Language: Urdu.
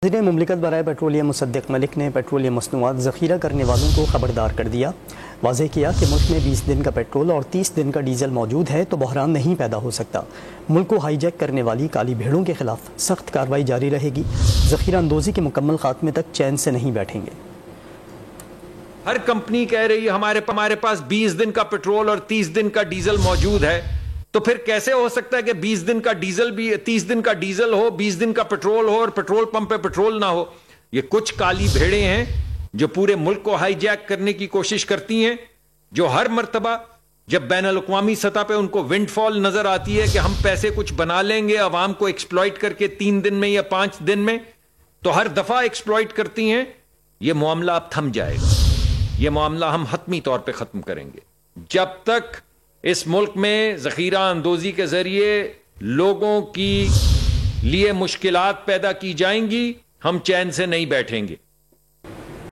وزیر مملکت برائے پیٹرولیم مصدق ملک نے پیٹرولیم مصنوعات ذخیرہ کرنے والوں کو خبردار کر دیا۔ واضح کیا کہ ملک میں 20 دن کا پیٹرول اور 30 دن کا ڈیزل موجود ہے تو بحران نہیں پیدا ہو سکتا۔ ملک کو ہائی جیک کرنے والی کالی بھیڑوں کے خلاف سخت کارروائی جاری رہے گی۔ ذخیرہ اندوزی کے مکمل خاتمے تک چین سے نہیں بیٹھیں گے۔ ہر کمپنی کہہ رہی ہے ہمارے پاس 20 دن کا پیٹرول اور 30 دن کا ڈیزل موجود ہے، تو پھر کیسے ہو سکتا ہے کہ 20 دن کا ڈیزل بھی 30 دن کا ڈیزل ہو، 20 دن کا پیٹرول ہو اور پیٹرول پمپ پہ پیٹرول نہ ہو؟ یہ کچھ کالی بھیڑیں ہیں جو پورے ملک کو ہائی جیک کرنے کی کوشش کرتی ہیں، جو ہر مرتبہ جب بین الاقوامی سطح پہ ان کو ونڈ فال نظر آتی ہے کہ ہم پیسے کچھ بنا لیں گے عوام کو ایکسپلائٹ کر کے 3 دن میں یا 5 دن میں، تو ہر دفعہ ایکسپلائٹ کرتی ہیں۔ یہ معاملہ اب تھم جائے گا، یہ معاملہ ہم حتمی طور پہ ختم کریں گے۔ جب تک اس ملک میں ذخیرہ اندوزی کے ذریعے لوگوں کی لیے مشکلات پیدا کی جائیں گی، ہم چین سے نہیں بیٹھیں گے۔